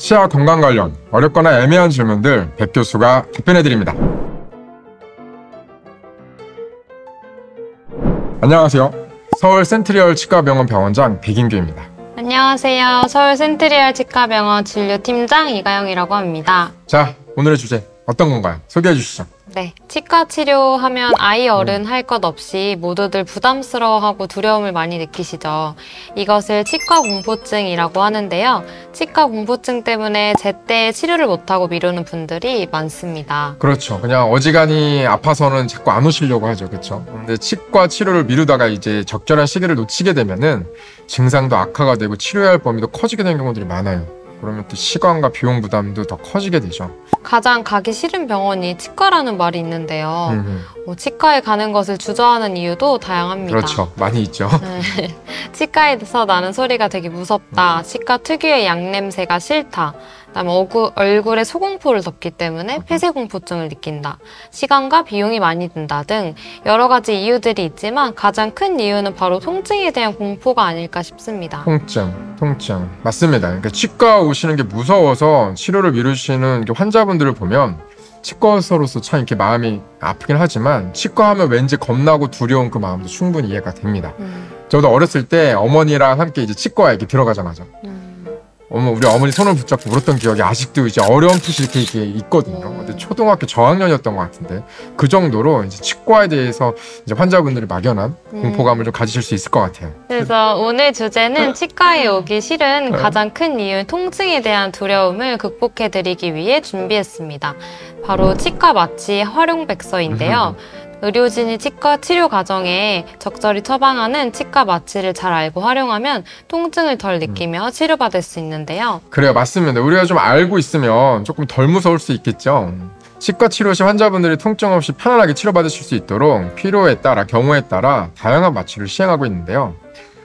치아 건강 관련 어렵거나 애매한 질문들 백 교수가 답변해드립니다. 안녕하세요. 서울 센트리얼 치과병원 병원장 백인규입니다. 안녕하세요. 서울 센트리얼 치과병원 진료팀장 이가영이라고 합니다. 자, 오늘의 주제 어떤 건가요? 소개해 주시죠. 네, 치과 치료하면 아이 어른 할 것 없이 모두들 부담스러워하고 두려움을 많이 느끼시죠. 이것을 치과 공포증이라고 하는데요. 치과 공포증 때문에 제때 치료를 못하고 미루는 분들이 많습니다. 그렇죠. 그냥 어지간히 아파서는 자꾸 안 오시려고 하죠. 그렇죠? 근데 치과 치료를 미루다가 이제 적절한 시기를 놓치게 되면은 증상도 악화가 되고 치료해야 할 범위도 커지게 되는 경우들이 많아요. 그러면 또 시간과 비용 부담도 더 커지게 되죠. 가장 가기 싫은 병원이 치과라는 말이 있는데요. 치과에 가는 것을 주저하는 이유도 다양합니다. 그렇죠. 많이 있죠. 네. 치과에서 나는 소리가 되게 무섭다. 치과 특유의 양냄새가 싫다. 그다음에 얼굴에 소공포를 덮기 때문에 폐쇄공포증을 느낀다. 시간과 비용이 많이 든다 등 여러 가지 이유들이 있지만 가장 큰 이유는 바로 통증에 대한 공포가 아닐까 싶습니다. 통증. 맞습니다. 그러니까 치과 오시는 게 무서워서 치료를 미루시는 환자분들을 보면 치과 의사로서 참 이렇게 마음이 아프긴 하지만 치과 하면 왠지 겁나고 두려운 그 마음도 충분히 이해가 됩니다. 저도 어렸을 때 어머니랑 함께 이제 치과에 이렇게 들어가자마자 우리 어머니 손을 붙잡고 울었던 기억이 아직도 이제 어렴풋이 이렇게 있거든요. 근데 초등학교 저학년이었던 것 같은데 그 정도로 이제 치과에 대해서 이제 환자분들이 막연한 공포감을 좀 가지실 수 있을 것 같아요. 그래서 오늘 주제는 치과에 오기 싫은 가장 큰 이유인 통증에 대한 두려움을 극복해드리기 위해 준비했습니다. 바로 치과 마취 활용백서인데요. 의료진이 치과 치료 과정에 적절히 처방하는 치과 마취를 잘 알고 활용하면 통증을 덜 느끼며 치료받을 수 있는데요. 그래요, 맞습니다. 우리가 좀 알고 있으면 조금 덜 무서울 수 있겠죠. 치과 치료 시 환자분들이 통증 없이 편안하게 치료받으실 수 있도록 필요에 따라 경우에 따라 다양한 마취를 시행하고 있는데요.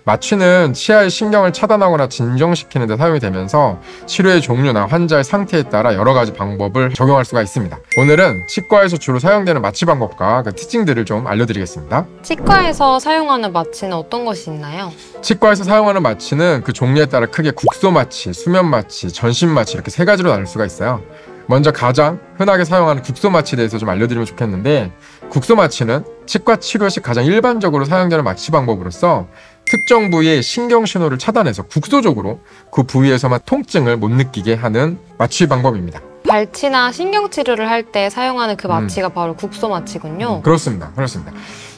마취는 치아의 신경을 차단하거나 진정시키는 데 사용이 되면서 치료의 종류나 환자의 상태에 따라 여러 가지 방법을 적용할 수가 있습니다. 오늘은 치과에서 주로 사용되는 마취 방법과 그 특징들을 좀 알려드리겠습니다. 치과에서 사용하는 마취는 어떤 것이 있나요? 치과에서 사용하는 마취는 그 종류에 따라 크게 국소 마취, 수면 마취, 전신 마취 이렇게 세 가지로 나눌 수가 있어요. 먼저 가장 흔하게 사용하는 국소 마취에 대해서 좀 알려드리면 좋겠는데, 국소 마취는 치과 치료 시 가장 일반적으로 사용되는 마취 방법으로서 특정 부위의 신경 신호를 차단해서 국소적으로 그 부위에서만 통증을 못 느끼게 하는 마취 방법입니다. 발치나 신경치료를 할 때 사용하는 그 마취가 바로 국소 마취군요. 그렇습니다.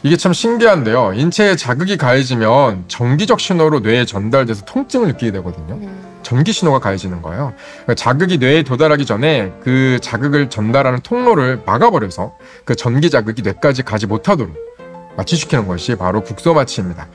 이게 참 신기한데요. 인체에 자극이 가해지면 전기적 신호로 뇌에 전달돼서 통증을 느끼게 되거든요. 전기 신호가 가해지는 거예요. 그러니까 자극이 뇌에 도달하기 전에 그 자극을 전달하는 통로를 막아버려서 그 전기 자극이 뇌까지 가지 못하도록 마취시키는 것이 바로 국소 마취입니다.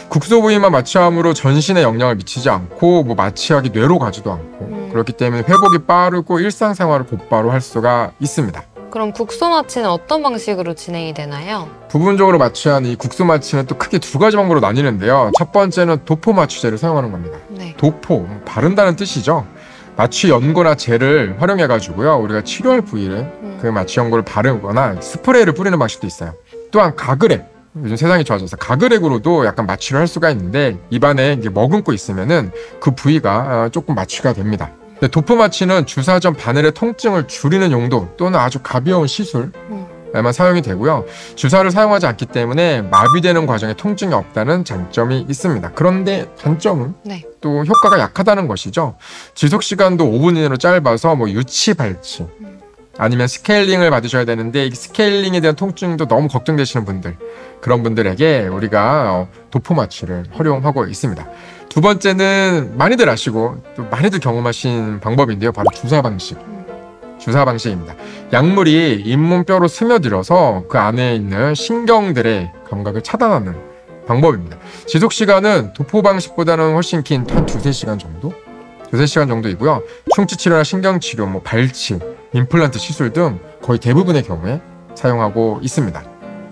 국소 부위만 마취함으로 전신에 영향을 미치지 않고 마취약이 뇌로 가지도 않고 그렇기 때문에 회복이 빠르고 일상생활을 곧바로 할 수가 있습니다. 그럼 국소 마취는 어떤 방식으로 진행이 되나요? 부분적으로 마취한 이 국소 마취는 또 크게 두 가지 방법으로 나뉘는데요. 첫 번째는 도포 마취제를 사용하는 겁니다. 네. 도포, 바른다는 뜻이죠. 마취 연고나 젤을 활용해가지고요, 우리가 치료할 부위를 그 마취 연고를 바르거나 스프레이를 뿌리는 방식도 있어요. 또한 가글액, 요즘 세상이 좋아져서 가글액으로도 약간 마취를 할 수가 있는데 입안에 이게 머금고 있으면은 그 부위가 조금 마취가 됩니다. 도포 마취는 주사 전 바늘의 통증을 줄이는 용도 또는 아주 가벼운 시술에만 사용이 되고요. 주사를 사용하지 않기 때문에 마비되는 과정에 통증이 없다는 장점이 있습니다. 그런데 단점은 또 효과가 약하다는 것이죠. 지속 시간도 5분 이내로 짧아서 유치 발치 아니면 스케일링을 받으셔야 되는데 이 스케일링에 대한 통증도 너무 걱정되시는 분들, 그런 분들에게 우리가 도포 마취를 활용하고 있습니다. 두 번째는 많이들 아시고 또 많이들 경험하신 방법인데요. 바로 주사 방식입니다. 약물이 잇몸뼈로 스며들어서 그 안에 있는 신경들의 감각을 차단하는 방법입니다. 지속 시간은 도포 방식보다는 훨씬 긴 한 2-3시간 정도이고요. 충치 치료나 신경 치료, 발치, 임플란트 시술 등 거의 대부분의 경우에 사용하고 있습니다.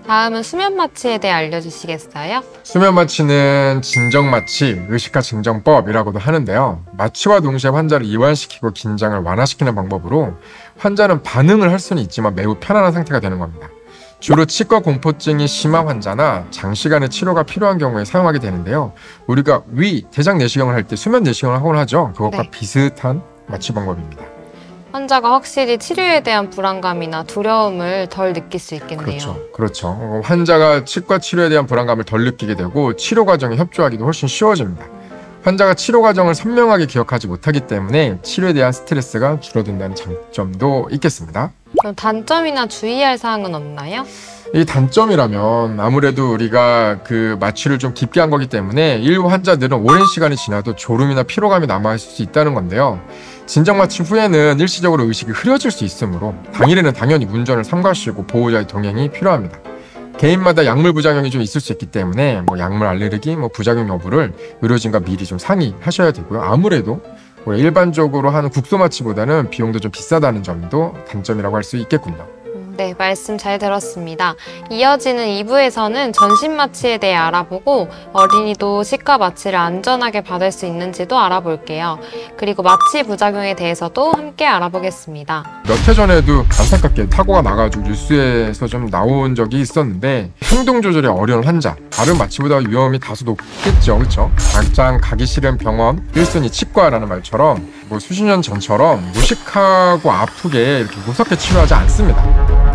다음은 수면 마취에 대해 알려주시겠어요? 수면 마취는 진정 마취, 의식화 진정법이라고도 하는데요. 마취와 동시에 환자를 이완시키고 긴장을 완화시키는 방법으로 환자는 반응을 할 수는 있지만 매우 편안한 상태가 되는 겁니다. 주로 치과 공포증이 심한 환자나 장시간의 치료가 필요한 경우에 사용하게 되는데요. 우리가 대장 내시경을 할 때 수면 내시경을 하곤 하죠. 그것과 비슷한 마취 방법입니다. 환자가 확실히 치료에 대한 불안감이나 두려움을 덜 느낄 수 있겠네요. 그렇죠. 환자가 치과 치료에 대한 불안감을 덜 느끼게 되고 치료 과정에 협조하기도 훨씬 쉬워집니다. 환자가 치료 과정을 선명하게 기억하지 못하기 때문에 치료에 대한 스트레스가 줄어든다는 장점도 있겠습니다. 그럼 단점이나 주의할 사항은 없나요? 이 단점이라면 아무래도 우리가 그 마취를 좀 깊게 한 거기 때문에 일부 환자들은 오랜 시간이 지나도 졸음이나 피로감이 남아있을 수 있다는 건데요. 진정 마취 후에는 일시적으로 의식이 흐려질 수 있으므로 당일에는 당연히 운전을 삼가시고 보호자의 동행이 필요합니다. 개인마다 약물 부작용이 좀 있을 수 있기 때문에 약물 알레르기, 부작용 여부를 의료진과 미리 좀 상의하셔야 되고요. 아무래도 일반적으로 하는 국소 마취보다는 비용도 좀 비싸다는 점도 단점이라고 할 수 있겠군요. 네, 말씀 잘 들었습니다. 이어지는 2부에서는 전신 마취에 대해 알아보고 어린이도 치과 마취를 안전하게 받을 수 있는지도 알아볼게요. 그리고 마취 부작용에 대해서도 함께 알아보겠습니다. 몇 해 전에도 안타깝게 사고가 나가지고 뉴스에서 좀 나온 적이 있었는데 행동 조절이 어려운 환자, 다른 마취보다 위험이 다소 높겠죠, 그렇죠? 당장 가기 싫은 병원 1순위 치과라는 말처럼 수십 년 전처럼 무식하고 아프게 이렇게 무섭게 치료하지 않습니다.